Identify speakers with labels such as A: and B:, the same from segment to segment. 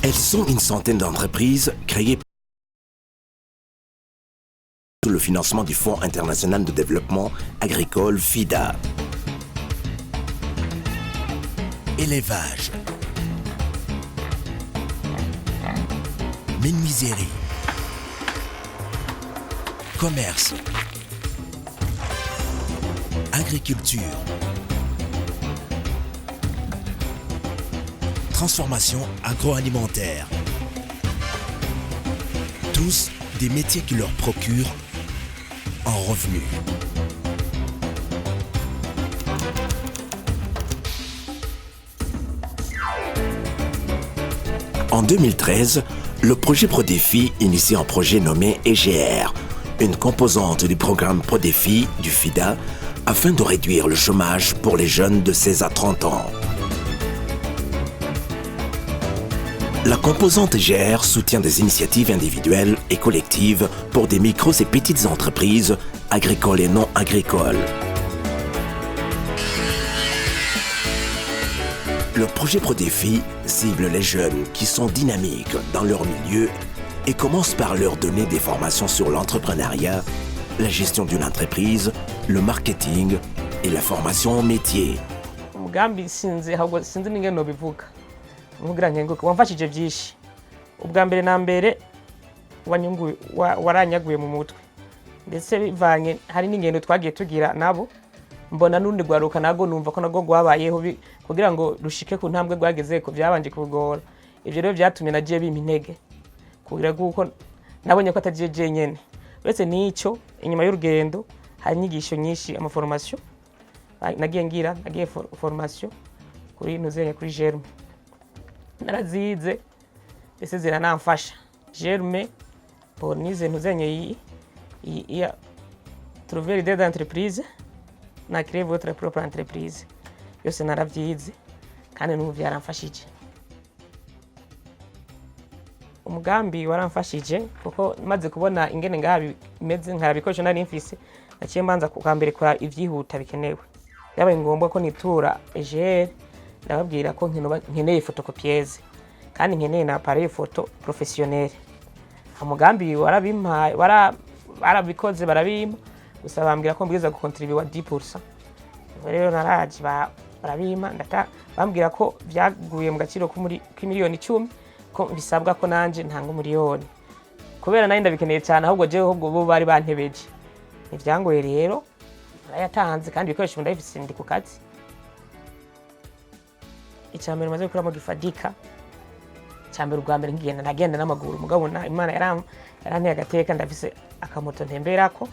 A: Elles sont une centaine d'entreprises créées sous le financement du Fonds international de développement agricole FIDA. Élevage, menuiserie, commerce, agriculture, transformation agroalimentaire. Tous des métiers qui leur procurent un revenu. En 2013, le projet ProDéfi initie un projet nommé EGR, une composante du programme ProDéfi du FIDA, afin de réduire le chômage pour les jeunes de 16 à 30 ans. La composante EGR soutient des initiatives individuelles et collectives pour des micros et petites entreprises agricoles et non agricoles. Le projet ProDéfi cible les jeunes qui sont dynamiques dans leur milieu et commence par leur donner des formations sur l'entrepreneuriat, la gestion d'une entreprise, le marketing et la formation au métier.
B: Umugambi sinzi n'ingene nobivuga nkugira nkenguke wamfashije byinshi. Ubwa mbere na mbere waranyaguye mu mutwe ndetse bivanye hari n'ingendo twagiye tugira nabo mbona n'undi gwaruka nago numva ko nago gwabayeho kugira ngo rushike ku ntambwe gwageze ko byabanje kugora. Ivyo rero byatumye nagiye bimpa intege kugira guko nabonye ko atagiye jenyene. Uretse n'icyo inyuma y'urugendo hari inyigisho nyinshi amaformation nagiye formation kuri nuzenya kuri Germe narazize ese ziranamfasha. Germe nize ntuzenye ya trouver l'idée d'entreprise na créer votre propre entreprise. Yose naravyize kandi n'ubu byaramfashije. Umugambi waramfashije kuko maze kubona ingene ngabi imeze nkarabikoresho nari mfise naciye mbanza kukambere kwa ivyihuta bikenewe. Yabaye ngombwa ko nitura EGR ndababwira ko nkeneye photocopieuse kandi nkeneye na appareil photo professionnel. Umugambi warabimpaye barabikoze barabima gusa bambwira ko mbwiza gukontribua 10%. Rero naraje barabima bambwira ko byaguye mu gaciro ko muri miliyoni 10 ko bisabwa ko nanje ntanga umiliyoni kubera nari ndabikeneye cyane ahubwo jewe ahubwo bo bari bantebeje. Ivyangoye rero yatanze kandi bikoresho ndabifise ndi ku kazi. Icyambere maze gukora mu gifadika cyambere ubwa mbere nagenda n'amaguru mugabo Imana yaranteye agateka ndafise akamoto ntemberako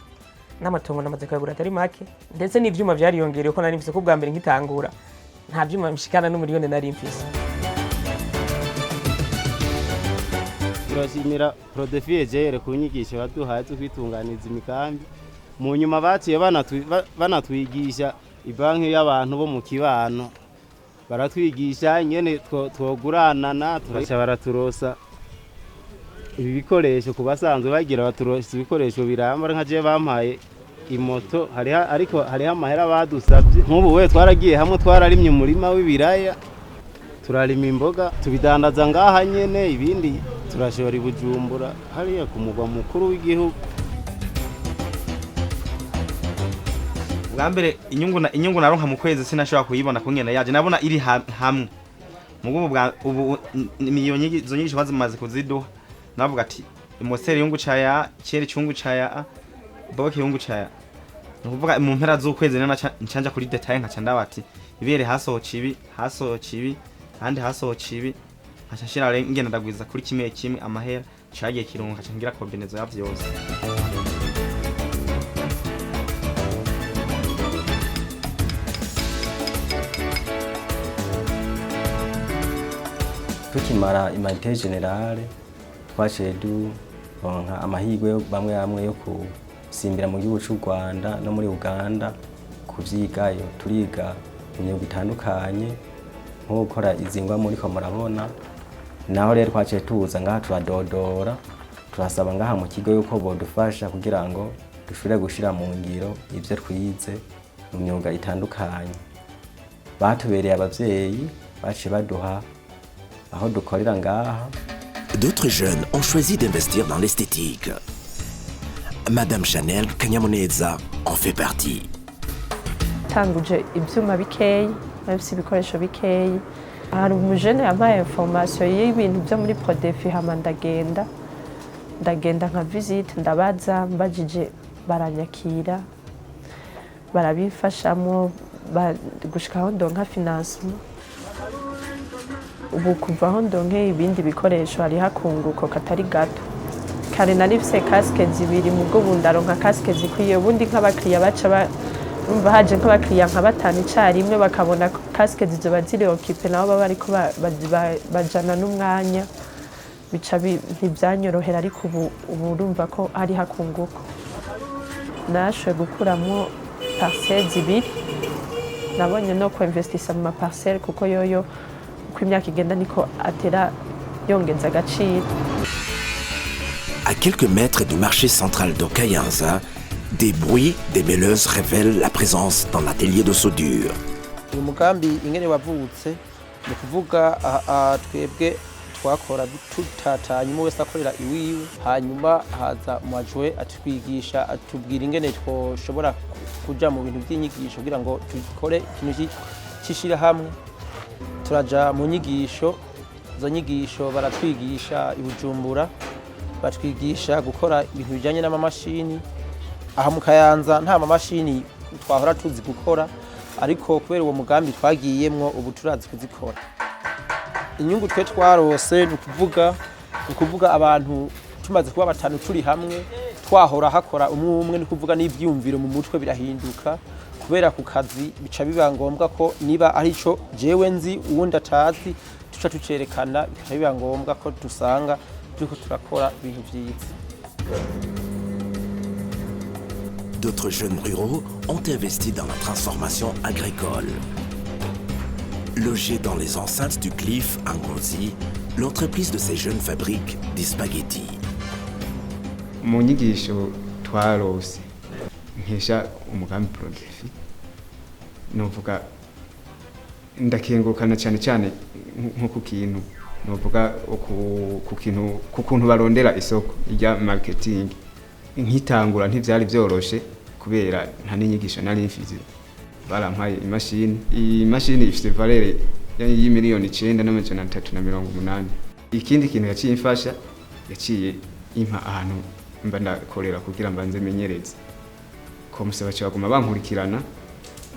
B: n'amatongo namaze kuyagura atari make ndetse n'ivyuma byariyongereye ko nari mfise ko bwa mbere nkitangura nta vyuma mshikana n'umiliyoni nari mfise.
C: Turashimira ProDéfi EGR ku nyigisho baduhaye zo kwitunganiza imikambi. Mu nyuma baciye banatwigisha ibanki y'abantu bo mu kibano baratwigisha ingene twoguranana turasha baraturosa ibi bikoresho ku basanzwe bagira baturosa ibikoresho biramba nka je bampaye imoto ariko hariho amahera badusabye. Nk'ubu we twaragiye hamwe twararimye umurima w'ibiraya turarima imboga tubidandaza ngaha nyene ibindi turashobora Bujumbura hariya ku mugwa mukuru w'igihugu.
D: Bwambere inyungu naronka mu kwezi sinashobora kuyibona kungena yaje nabona iri hamwe ubu miliyoni zo nyinshi bazimaze kuziduha navuga ati imoseri yungu caya cyeri cyungu caya boke yungu caya nukuvuga mu mpera z'ukwezi nana ncanja kuri detail nkaca ndabati ibere hasohoca ibi handi hasohoca ibi ashashira ngena ndagwiza kuri kimwe amahera cagiye kirunga nkaca ngira kombinezo ya vyose.
E: Tukimara Humanité Générale twaciye duronka amahirwe bamwe yo kusimbira mu gihugu cy'u Rwanda no muri Uganda kuvyigayo. Turiga imyuga itandukanye nko gukora izingwa muri ko murabona. Naho rero twaciye tuza ngaha turadodora turasaba ngaha mu kigo yuko bodufasha kugira ngo dushobore gushira mu ngiro ivyo twize mu myuga itandukanye. Batubereye abavyeyi baciye baduha aho dukorera ngaha.
A: D'autres jeunes ont choisi d'investir dans l'esthétique. Madame Chanel Kanyamuneza en fait partie.
F: Tanguje ibyuma bikeyi, bafite ibikoresho bikeyi. Hari umujene yampaye information y'ibintu byo muri Prodefi hama ndagenda nka visite ndabaza mbajije baranyakira barabifashamo gushikaho ndonka financement. Ubu kuva aho ndonke ibindi bikoresho hari hakunguko katari gato. Kare narifise casque zibiri mu bwo bundaronka casque zikwiye ubundi nk'abakiriya baca umva haje nk'abakiriya nka batanu icarimwe bakabona casque zizoba ziri occupé nabo baba ariko bajana n'umwanya bica ntibyanyorohera ariko ubu urumva ko ari hakunguko. Nashoboye gukuramo parcelle zibiri nabonye no kuinvestisa mu maparcelle kuko yoyo uko imyaka igenda niko atera yongeza agaciro.
A: À quelques mètres du marché central de Kayanza, des bruits des mêleuses révèlent la présence dans l'atelier de soudure.
G: Uyu mugambi ingene wavutse ni kuvuga twebwe twakora tutatanye umwe wese akorera iwiwe hanyuma haza umwajwe atwigisha atubwira ingene twoshobora kuja mu bintu by'inyigisho kugira ngo dukore ikintu cyishira hamwe. Turaja mu nyigisho, izo nyigisho baratwigisha i Bujumbura, batwigisha gukora ibintu bijanye n'amamashini. Aha mu Kayanza nta mamashini twahora tuzi gukora ariko kubera uwo mugambi twagiyemwo ubu turazi kuzikora. Inyungu twe twarose ni ukuvuga abantu tumaze kuba batanu turi hamwe twahora hakora umwe ni kuvuga n'ivyumviro mu mutwe birahinduka kubera ku kazi bica biba ngombwa ko niba ari ico jewe nzi uwundi atazi tuca tucerekana bica biba ngombwa ko dusanga turiko turakora ibintu vyiza.
A: D'autres jeunes ruraux ont investi dans la transformation agricole. Logée dans les enceintes du Cliff en Ngozi, l'entreprise de ces jeunes fabrique des spaghettis.
H: Mu nyigisho twarose nkesha umugambi Prodefi novuga ndakengurukana cyane nko ku kintu novuga ku kuntu barondera isoko rya marketing. Nkitangura ntivyari byoroshe kubera nta n'inyigisho nari mfize. Barampaye imashini ifite valere y'imiliyoni 9,380. Ikindi kintu yaciye imfasha yaciye impa ahantu mba ndakorera kugira mbanze menyereze ko musaba cyo baguma bankurikirana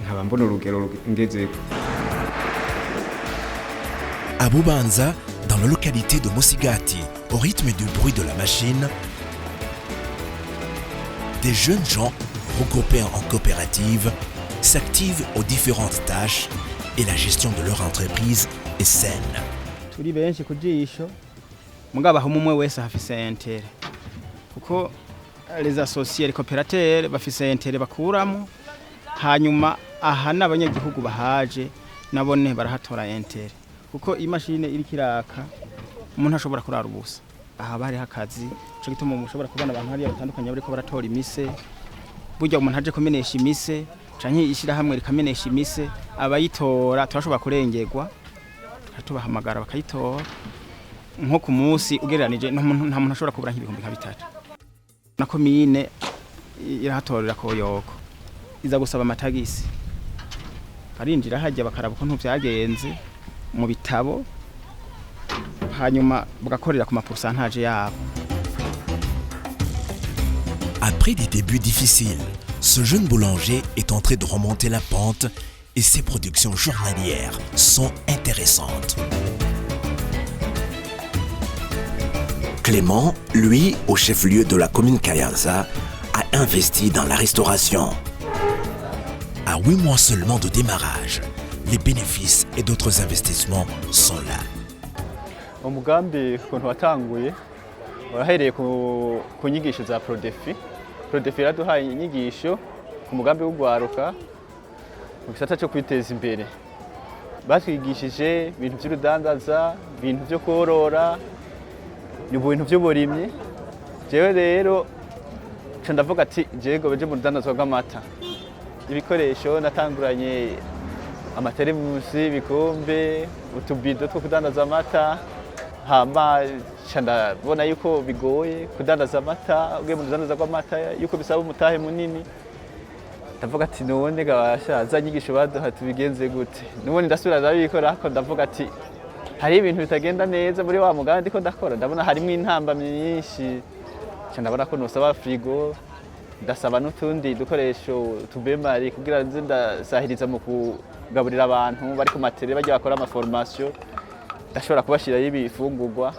H: nkaba mbona urugero ngezeko.
A: À Bubanza, dans la localité de Mosigati, au rythme du bruit de la machine, des jeunes gens regroupés en coopérative s'activent aux différentes tâches et la gestion de leur entreprise est saine.
C: Turi benshi kujisho mugaba umwe wese afise intere kuko les associés les coopérateurs bafise intere bakuramo hanyuma aha n'abanyagihugu bahaje nabone barahatora intere kuko imashine iri kiraka umuntu ashobora kurara ubusa. Aha bari hakazi cyo gituma mushobora kubona abantu hariya batandukanye bariko baratora imise burya umuntu aje kumenesha imise canke ishira hamwe rikamenesha imise abayitora turashobora kurengerwa tubahamagara bakayitora nko ku munsi ugereranije nta muntu ashobora kubura nk'ibihumbi 3 na komine irahatorera koyoko iza gusaba amatagisi barinjira hajya bakaraba ukuntu vyagenze mu bitabo hanyuma bagakorera ku maporcentage yabo.
A: Après des débuts difficiles, ce jeune boulanger est en train de remonter la pente et ses productions journalières sont intéressantes. Clément, lui, au chef-lieu de la commune Kayanza, a investi dans la restauration. À 8 mois seulement de démarrage, les bénéfices et d'autres investissements sont là.
I: Umugambi kuntu watanguye warahereye ku nyigisho za Prodefi. Prodefi yaraduhaye inyigisho ku mugambi w'ugwaruka mu gisata cyo kwiteza imbere. Batwigishije ibintu by'urudandaza, ibintu byo korora, ibintu by'uburimyi. Jewe rero cyo ndavuga ati jego beje mu rudandaza rw'amata. Ibikoresho natanguranye amateremusi, ibikombe, utubido two kudandaza amata. Hama ndabona yuko bigoye kudandaza amata, ugiye mu kudandaza kw'amata yuko bisaba umutahe munini. Ndavuga ati none gabasha za nyigisho baduha tubigenze gute. Nubone ndasubira ndabikora ariko ndavuga ati hari ibintu bitagenda neza muri wa mugambi ko ndakora. Ndabona harimo intambamyi nyinshi. Ndabona ko nosaba frigo, ndasaba n'utundi dukoresho tubemari kugira nze ndasahiriza mu kugaburira abantu bari ku matere bajya bakora ama formation. Ndashobora kubashira y'ibifungurwa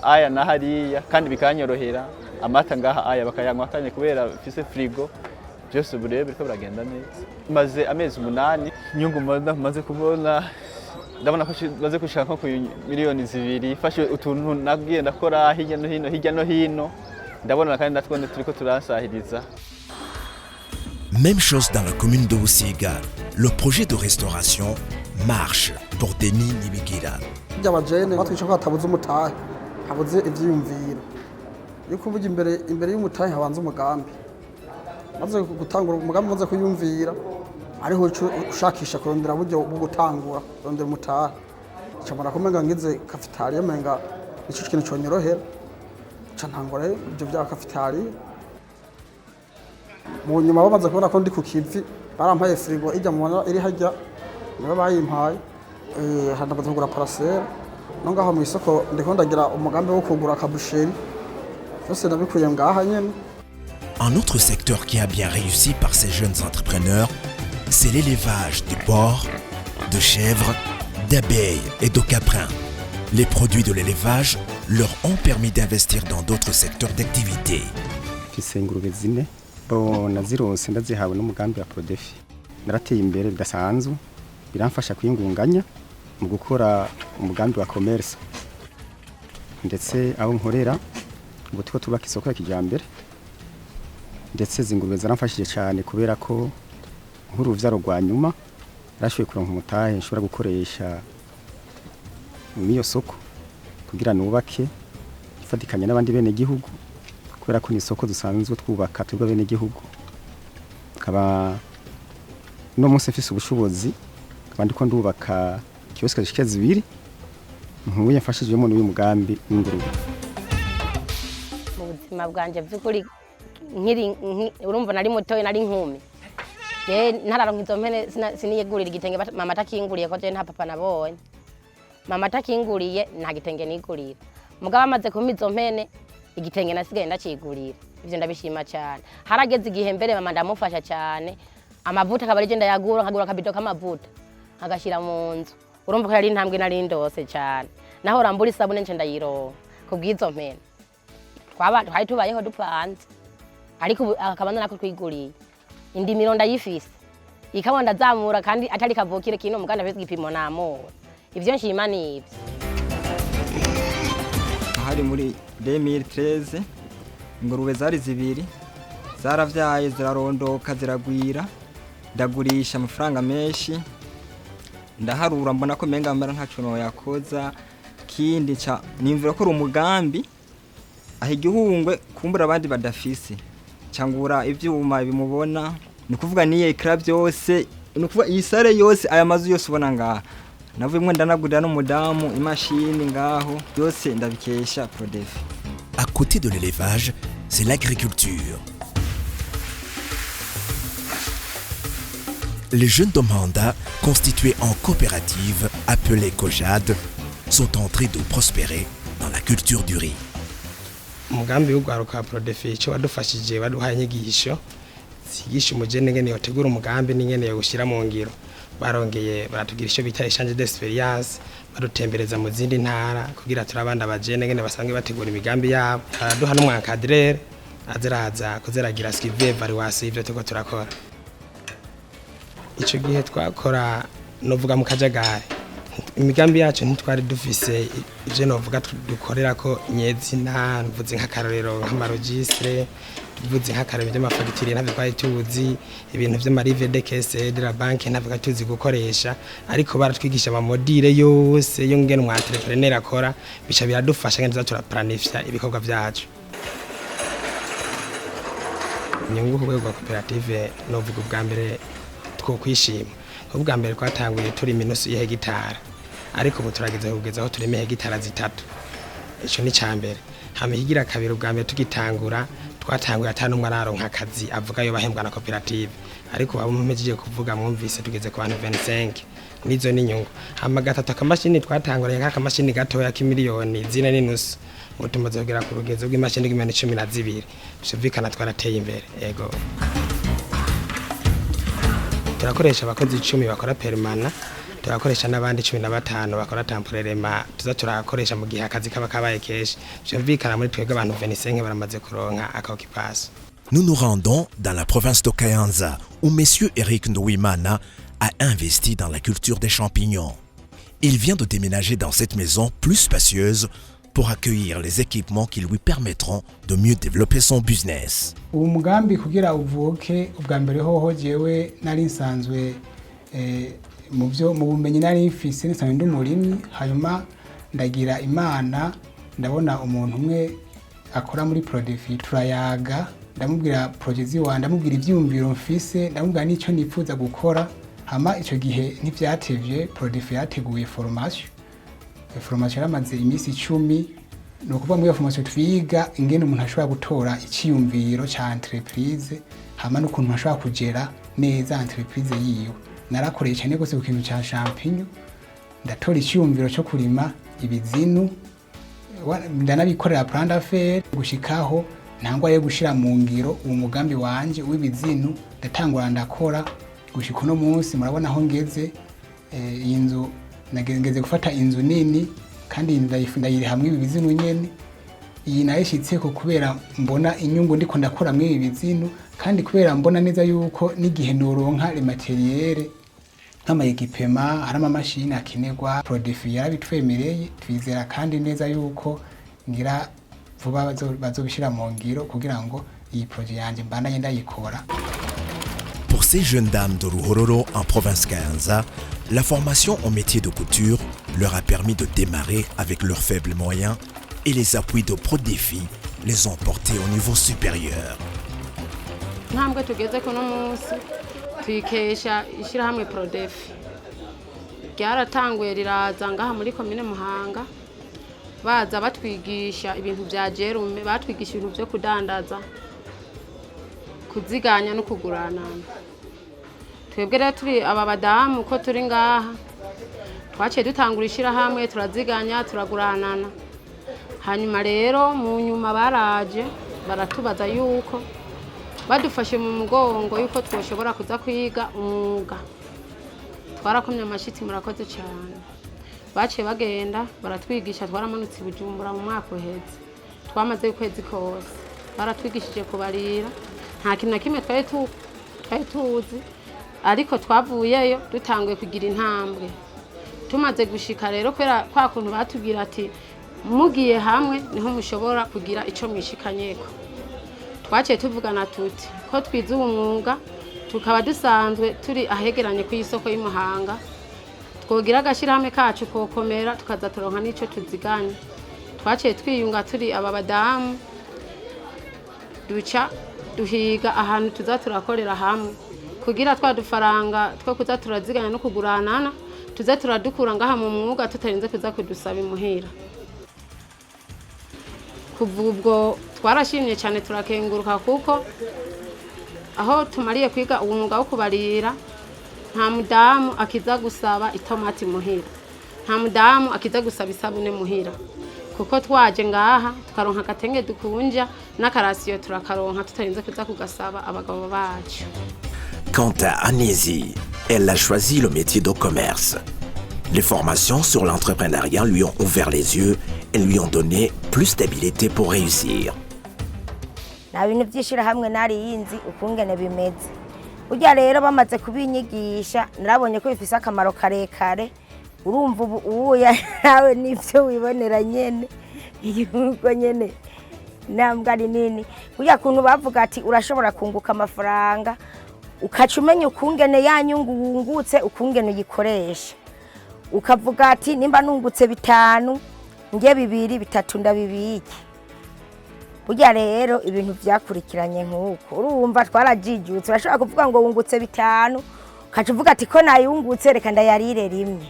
I: aya na hariya kandi bikanyorohera. Amata ngaha aya bakayanywa kanye kubera mfise frigo. Byose burebe biriko biragenda neza. Maze amezi 8 inyungu maze kubona, ndabona ko maze gushaka nko ku miliyoni 2 fashe utuntu nagiye ndakora hirya no hino. Ndabona kandi natwone turiko turansahiriza.
A: Même chose dans la commune de Busiga. Le projet de restauration marche pour Denis Nibigira.
J: By'abajene batwisha ko hatabuze umutahe, habuze ivyiyumviro. Yuko uvuga imbere y'umutahe habanza umugambi. Maze gutangura umugambi maze kuyumvira, ariho ushakisha kurondera buryo bwo gutangura, kurondera umutahe. Cyamara kumenga ngize cafetaria menga ico kintu cyonyorohera. Ntangora ibyo bya cafetaria. Mu nyuma bamaze kubona ko ndi ku kivi, barampaye frigo ijya mu iri hajya, niba bayimpaye. Handamaze kugura parcelle, no ngaho mu isoko ndiko ndagira umugambi wo kugura kabusheri. Byose nabikuye ngaha nyene.
A: Un autre secteur qui a bien réussi par ces jeunes entrepreneurs, c'est l'élevage du porc, de chèvres, d'abeilles et de caprins. Les produits de l'élevage leur ont permis d'investir dans d'autres secteurs d'activité.
K: Ingurube zine nazironse ndazihawe n'umugambi wa Prodefi. Narateye imbere bidasanzwe, biramfasha kwingunganya mu gukora umugambi wa commerce. Ndetse aho nkorera ngo tuko tubaka isoko ya kijambere. Ndetse zingurube zaramfashije cyane kubera ko nk'uruvyaro rwa nyuma rashoboye kuronka umutahe nshobora gukoresha niyo soko kugira nubake ifatikanya n'abandi bene gihugu kubera ko ni soko dusanzwe twubaka twebwe bene gihugu. Kaba no munsi mfise ubushobozi kandi ko ndubaka kioske zishike 2 nkuye mfashijwemo n'uyu mugambi w'ingurube.
L: Mu buzima bwanje by'ukuri urumva nari mutoye nari nkumi. Ntararonka izo mpene siniyegurira igitenge mama atakinguriye ko je nta papa nabonye. Mama atakinguriye nta gitenge nigurira. Mugabo amaze kumpa izo mpene igitenge nasigaye ndacigurira. Ivyo ndabishima cyane. Harageze igihe mbere mama ndamufasha cyane. Amavuta akaba ari je ndayagura nkagura akabido k'amavuta agashira mu nzu. Urumva ko yari intambwe nari ndose cyane. Naho rambura isabune nce ndayironka kubwizo mpene. Twari tubayeho dupanze. Ariko akabana nako twiguriye. Indimiro ndayifise. Ikaba ndazamura kandi atari kavukire kino muganda afite igipimo namoro. Ivyo nshima nivyo.
M: Hari muri 2013 ingurube zari 2 zaravyaye zirarondoka ziragwira ndagurisha amafaranga menshi ndaharura mbona ko menga amara ntacu no yakoza kindi ca nimvira ko umugambi aho igihungwe kumbura abandi badafise cyangura ivyuma bimubona nikuvuga niye ekra byose nikuvuga isare yose aya mazu yose ubona ngaha navumwe ndanagurira n'umudamu imashini ngaho byose ndabikesha Prodefi.
A: À côté de l'élevage, c'est l'agriculture. Les jeunes d'Omanda, constitués en coopérative appelée COJAD, sont en train de prospérer dans la culture du riz.
N: Umugambi w'ugwaruka Prodefi cyo wadufashije baduhaye inyigisho sigisha umugene ngene yotegura umugambi n'ingene yo gushira mu ngiro. Barongeye baratugira isho bita échange d'expérience badutembereza mu zindi ntara kugira turabanda abajene ngene basanzwe bategura imigambi yabo. Duha n'umwankadrere aziraza kuzeragira skive evaluation ivyo tuko turakora. Ico gihe twakora novuga mu kajagari. Imigambi yacu ntitwari dufise ivyo novuga dukorera ko nyezina mvuze nk'akarorero nk'amaregistre tuvuze nk'akarorero by'amafagitire ntabwo twari tuzi ibintu by'amarive de caisse de la banque ntabwo tuzi gukoresha ariko baratwigisha ama module yose yo ngene umwa entrepreneur akora bica biradufasha ngene turaplanifya ibikorwa byacu. Inyungu ku rwego rwa koperative novuga ubwa mbere two kwishima ubwa mbere twatanguye turi minusu ya hegitari ariko ubu turageze kugeza aho turime hegitari 3 ico ni cambere hama higira kabiri ubwa mbere tugitangura twatanguye atanumwe araronka akazi avuga yo bahembwa na koperative ariko bamumejeje kuvuga mwumvise tugeze ku bantu 25 nizo n'inyungu hama gatatu akamashini twatanguriye nk'akamashini gatoya k'imiliyoni 4.5 ngo tumaze kugera ku rugezo rw'imashini 12 bishobikana twarateye imbere ego turakoresha abakozi 10 bakora permana turakoresha n'abandi 15 bakora temporarema tuza turakoresha mu gihe akazi kaba kabaye keshi bishobikana muri twebwe abantu 25 baramaze kuronka akaokipasi.
A: Nous nous rendons dans la province de Kayanza où monsieur Eric Ndouimana a investi dans la culture des champignons. Il vient de déménager dans cette maison plus spacieuse pour accueillir les équipements qui lui permettront de mieux développer son business.
O: Uwo mugambi kugira uvuke ubwa mbere hoho jewe nari nsanzwe mu bumenyi nari mfise nsanzwe ndi umurimyi hanyuma ndagira imana ndabona umuntu umwe akora muri Prodefi turayaga ndamubwira project wanje ndamubwira ivyumviro mfise ndamubwira nico nipfuza gukora hama ico gihe ntivyatevye Prodefi yateguye formation yamaze imisi 10 no kuva muri formation twiga ingene umuntu ashobora gutora iciyumviro ca entreprise hama n'ukuntu ashobora kugera neza entreprise yiwe narakoreye cyane gose ku kintu ca champignon ndatora iciyumviro cyo kurima ibizinu ndanabikorera plan d'affaires gushikaho ntangwa yo gushira mu ngiro uwo mugambi wanje w'ibizinu ndatangura ndakora gushika no munsi murabona aho ngeze iyi nzu nagengeze gufata inzu nini kandi ndayifundayire hamwe ibizinu nyene iyi nayishitse ko kubera mbona inyungu ndiko ndakora mwe ibizinu kandi kubera mbona neza yuko n'igihe noronka le materiel nk'amayegipema arama machine akenerwa Prodefi yarabitwemereye twizera kandi neza yuko ngira vuba bazobishira mu ngiro kugira ngo iyi projet yanje mbandanye ndayikora.
A: Pour ces jeunes dames de Ruhororo en province Kayanza, la formation au métier de couture leur a permis de démarrer avec leurs faibles moyens et les appuis de Prodefi les ont portés au niveau supérieur.
P: Ntambwe tugeze kuno munsi twikesha ishirahamwe Prodefi ryaratanguye riraza ngaha muri commune Muhanga baza batwigisha ibintu bya jerume batwigisha ibintu byo kudandaza kuziganya no kuguranana. Twebwe rero turi aba badamu ko turi ngaha twaciye dutangurishira hamwe turaziganya turaguranana hanyuma rero mu nyuma baraje baratubaza yuko badufashe mu mugongo yuko twoshobora kuza kwiga umwuga twarakomye amashitsi murakoze cyane baciye bagenda baratwigisha twaramanutse Bujumbura mu mwaka uheze twamaze ukwezi kose baratwigishije kubarira nta kintu na kimwe twari tuzi ariko twavuyeyo dutanguye kugira intambwe tumaze gushika rero kwera kwa kuntu batubwira ati mugiye hamwe niho mushobora kugira ico mwishikanyeko twaciye tuvugana tuti ko twize umwuga tukaba dusanzwe turi ahegeranye ku isoko y'Umuhanga twogira agashirahamwe kacu kokomera tukaza turonka nico tuziganye twaciye twiyunga turi aba badamu duca duhiga ahantu tuza turakorera hamwe kugira twadufaranga two kuza turaziganya no kuguranana tuza turadukura ngaha mu mwuga tutarinze kuza kudusaba imuhira. Kuva ubwo twarashimye cyane turakenguruka kuko aho tumariye kwiga uwo mwuga wo kubarira nta mudamu akiza gusaba itomati muhira nta mudamu akiza gusaba isabune muhira kuko twaje ngaha tukaronka gatenge dukunja n'akarasiyo turakaronka tutarinze kuza kugasaba abagabo bacu.
A: Quant à Anési, elle a choisi le métier de commerce. Les formations sur l'entrepreneuriat lui ont ouvert les yeux et lui ont donné plus d'habileté pour réussir.
Q: Na bintu byishira hamwe nari yinzi ukungene bimeze. Ujya rero bamaze kubinyigisha narabonye ko bifise akamaro karekare. Urumva ubu yawe nivyo wibonera nyene. Yuko nyene nambwa nini. Ujya kuntu bavuga ati urashobora kunguka amafaranga ukacumenya ukungene yanyungu wungutse ukungene uyikoresha. Ukavuga ati nimba nungutse 5 nge 2 3 ndabibiki. Burya rero ibintu byakurikiranye nkuko urumva twarajijutse urashobora kuvuga ngo wungutse 5 ukaca uvuga ati ko nayungutse reka ndayarire rimwe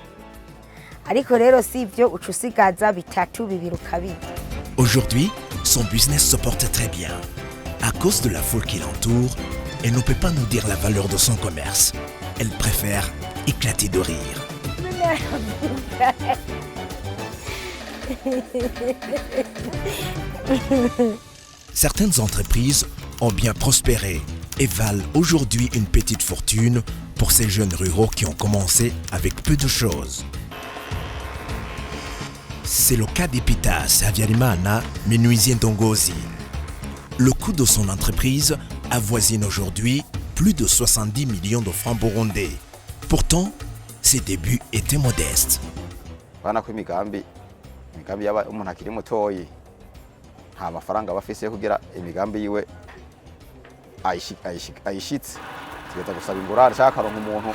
Q: ariko rero si ibyo uca usigaza bitatu bibiri ukabirya.
A: Aujourd'hui, son business se porte très bien. À cause de la foule qui l'entoure, elle ne peut pas nous dire la valeur de son commerce. Elle préfère éclater de rire. Certaines entreprises ont bien prospéré et valent aujourd'hui une petite fortune pour ces jeunes ruraux qui ont commencé avec peu de choses. C'est le cas d'Epitas Habyarimana, menuisier Ndongozi. Le coût de son entreprise avoisine aujourd'hui plus de 70 millions de francs burundais. Pourtant, ses débuts étaient modestes.
R: Bana ko imigambi yaba umuntu akiri mutoyi nta mafaranga bafise kugira imigambi yiwe ayishitse tugeza gusaba ingurane cyangwa akaronka umuntu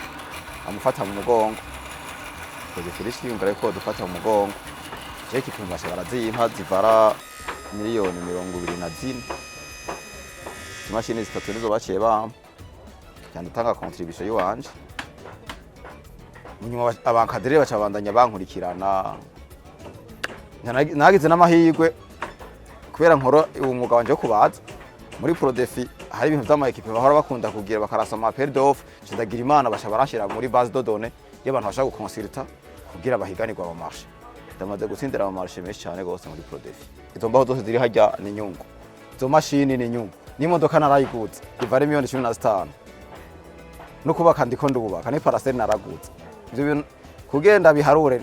R: amufata mu mugongo kuko turishimira ko dufata mu mugongo cyo kitumba barazimpa zivara miliyoni 24 imashini zitatu nizo baciye bampa cyane tanga contribution yiwanje munyuma abankadire bacabandanya bankurikirana nagize n'amahirwe kubera nkoro umwuga wanje wo kubaza muri Prodefi hari ibintu vy'ama equipe bahora bakunda kugira bakarasoma appel d'offre ndagira imana basha barashira muri base de données y'abantu bashaka gukonsulta kugira bahiganirwa mu marché ndamaze gutsindira mu marché menshi cyane gose muri Prodefi izo mbaho zose ziri hajya ni nyungu izo mashini ni nyungu n'imodoka narayiguze ivare miliyoni 15 no kubaka ndiko ndubaka ni parcelle naraguze ivyo bintu kugenda biharure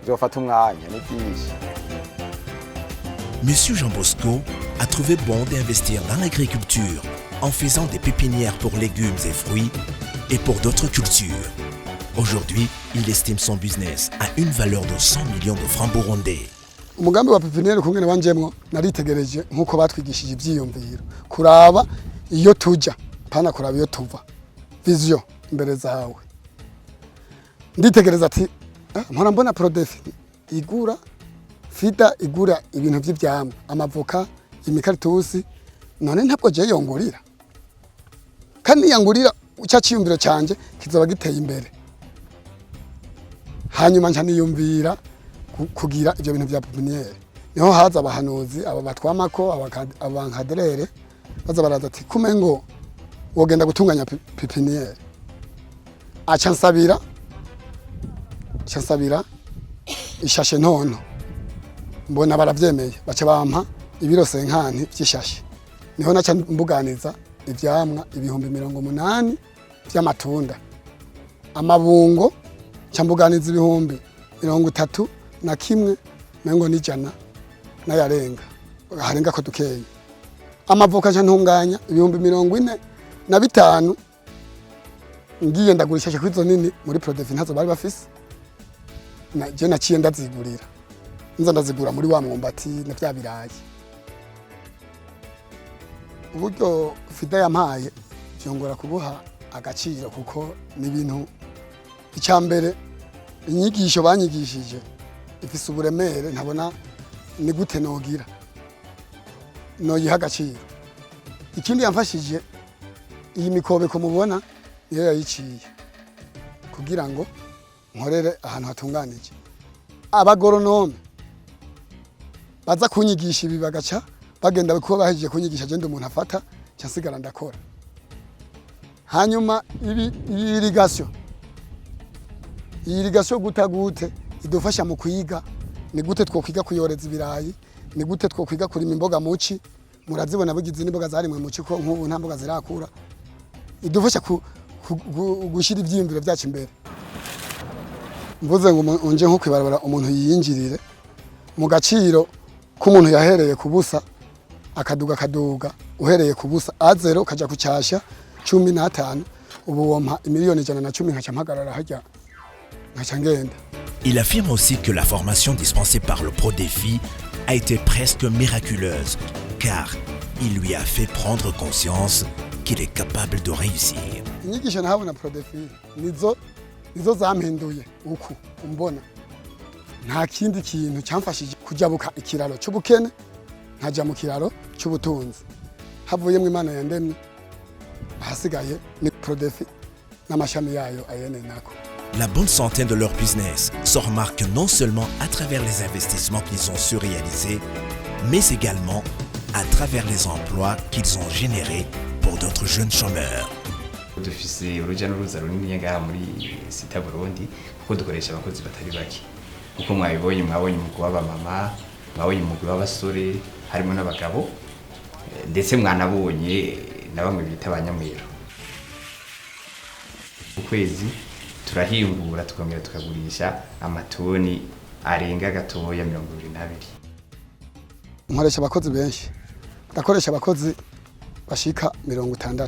R: byofata umwanya ni byinshi.
A: Monsieur Jean Bosco a trouvé bon d'investir dans l'agriculture en faisant des pépinières pour légumes et fruits et pour d'autres cultures. Aujourd'hui, il estime son business à une valeur de 100 millions de francs burundais.
J: Umugambi wa pepiniere kungene wanjemwo naritegereje nkuko batwigishije ivyiyumviro kuraba iyo tuja pana kuraba iyo tuva vision imbere zawe nditegereza ati mpora mbona Prodefi igura Fida igura ibintu by'ivyamwa amavoka imikaritusi none ntabwo je yongurira kandi yangurira uca ciyumviro canje kizoba giteye imbere hanyuma nca niyumvira kugira ivyo bintu vya pepiniere niho haza abahanuzi aba batwamako abankaderere baza baraza ati kumengo wogenda gutunganya pepiniere aca nsabira ishashe ntono mbona baravyemeye baca bampa ibiro 50 by'ishashe niho naca mbuganiza ivyamwa ibihumbi 80 by'amatunda amabungo ca mbuganiza ibihumbi 31 mengo n'ijana nayarenga harenga ko dukeye amavoka ca ntunganya ibihumbi 45 ngiye ndagurisha kwizo nini muri Prodefi ntazo bari bafise je naciye ndazigurira nza ndazigura muri wa mwumbati na vya birayi uburyo Fida yampaye byongora kubuha agaciro kuko ni ibintu icyambere inyigisho banyigishije ifise uburemere ntabona ni gute nogira noyiha agaciro ikindi yamfashije iyi mikobeko mubona niyo yayiciye kugira ngo nkorere ahantu hatunganije abagoronome baza kunyigisha ibi bagaca bagenda kuba bahejeje kunyigisha je umuntu afata cyasigara ndakora hanyuma irrigation gutagute idufasha mu kwiga ni gute twokwiga kuyoreza ibirayi ni gute twokwiga kurima imboga muci murazibona bugize n'imboga zarimwe muci ko nk'ubu nta mboga zirakura idufasha gushira ivyiyumviro byacu imbere mvuze ngo unje nko kwibarabara umuntu yiyinjirire mu gaciro k'umuntu yahereye kubusa akaduga uhereye kubusa azero kaja kucyashya 15 ubu wompa miliyoni 110 nkaca mpagarara hajya nkaca ngenda.
A: Il affirme aussi que la formation dispensée par le Prodefi a été presque miraculeuse car il lui a fait prendre conscience qu'il est capable de réussir.
J: Inyigisho nahabona Prodefi nizo zampinduye uku umbona nta kindi kintu cyamfashije kujabuka ikiraro cy'ubukene nkaja mu kiraro cy'ubutunzi havuyemo Imana yandemye hasigaye ni Prodefi n'amashami yayo ayene nako.
A: La bonne santé de leur business se remarque non seulement à travers les investissements qu'ils ont su réaliser, mais également à travers les emplois qu'ils ont générés pour d'autres jeunes chômeurs.
S: Dufise uruja n'uruza runini ngaha muri Sita Burundi kuko dukoresha abakozi batari bake. Kuko mwabibonye umugwi w'abamama, mwabonye umugwi w'abasore, harimo n'abagabo, ndetse mwanabonye na bamwe bita abanyamwero. Ukwezi turahingura tukongera tukagurisha amatoni arenga gatoya 22.
J: Nkoresha abakozi benshi. Ndakoresha abakozi bashika 60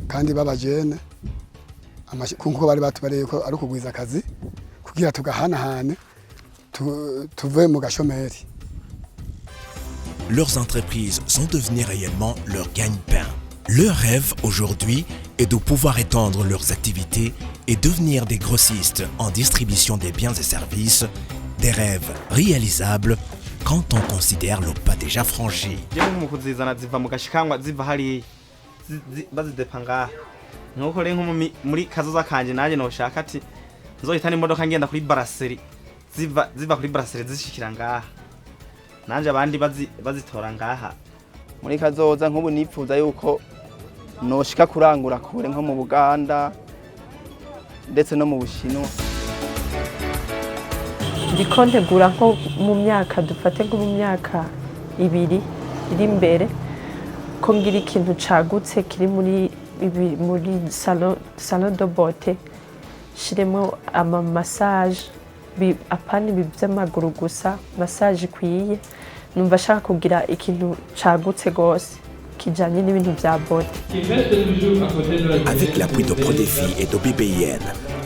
J: kandi babajene kuko bari batubareye ko ari kugwiza akazi kugira tugahanahane tuve mu gashomeri.
A: Leurs entreprises sont devenues réellement leur gagne-pain. Leur rêve aujourd'hui est de pouvoir étendre leurs activités et devenir des grossistes en distribution des biens et services, des rêves réalisables quand on considère le pas déjà franchi.
D: Nuko rero muri kazoza kanje naje no shaka ati nzohitana imodoka ngenda kuri brasserie ziva kuri brasserie zishikira ngaha nanje abandi bazitora ngaha
G: muri kazoza nk'ubu nipfuza yuko noshika kurangura kure nko mu Buganda ndetse no mu Bushinwa.
F: Ndiko ntegura nko mu myaka dufate nko mu myaka 2 iri imbere ko ngira ikintu cagutse kiri muri salon de beauté shiremo ama massage apana by'amaguru gusa massage ikwiye numva shaka kugira ikintu cagutse gose kijanye n'ibintu bya beauté.
A: Avec l'appui de Prodéfi et de BBIN,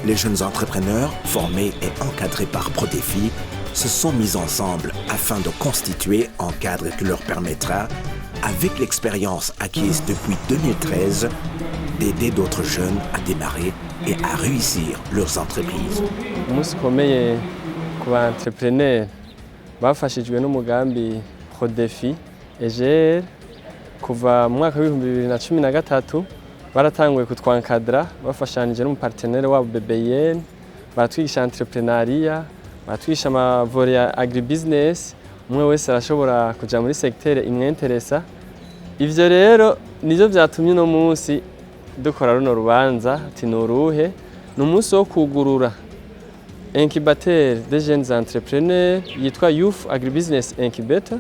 A: les jeunes entrepreneurs formés et encadrés par Prodéfi se sont mis ensemble afin de constituer un cadre qui leur permettra, avec l'expérience acquise depuis 2013, d'aider d'autres jeunes à démarrer et à réussir leurs entreprises.
T: Umunsi ukomeye ku ba entrepreneur bafashijwe n'umugambi Prodéfi EGR kuva mu mwaka wa 2013 baratanguye kutwankadra bafashanije n'umupartenaire wabo BBN baratwigisha entrepreneuria baratwigisha amavore ya agribusiness umwe wese arashobora kuja muri secteur imwenteresa. Ivyo rero nivyo vyatumye no munsi dukora runo rubanza ati nuruhe n'umunsi wo kugurura incubateur des jeunes entrepreneurs yitwa Youth Agribusiness Incubator.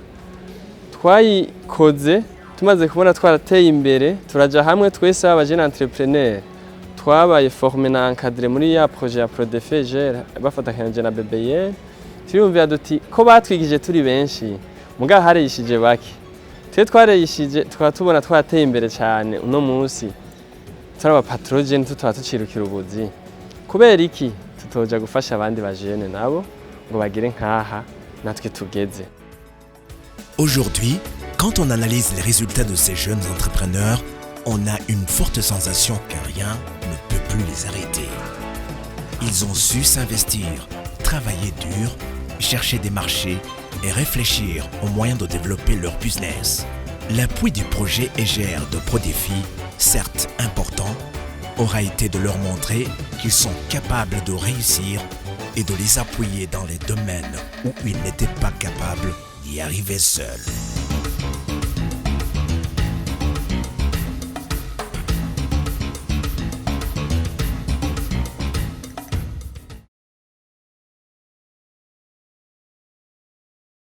T: Twayikoze tumaze kubona twarateye imbere turaja hamwe twese aba jeune entrepreneur twabaye formé na encadré muri ya projet ya Prodéfi EGR bafatakanye na BBN. Turumvira duti ko batwigije turi benshi muga hareyishije bake twe twareyishije twatubona twateye imbere cyane uno munsi turaba patrogene tutaba tucirukira ubuzi kubera iki tutoja gufasha abandi bajene nabo ngo bagire nkaha natwe tugeze.
A: Aujourd'hui, quand on analyse les résultats de ces jeunes entrepreneurs, on a une forte sensation que rien ne peut plus les arrêter. Ils ont su s'investir, travailler dur, chercher des marchés et réfléchir aux moyens de développer leur business. L'appui du projet EGR de Prodéfi, certes important, aura été de leur montrer qu'ils sont capables de réussir et de les appuyer dans les domaines où ils n'étaient pas capables d'y arriver seuls.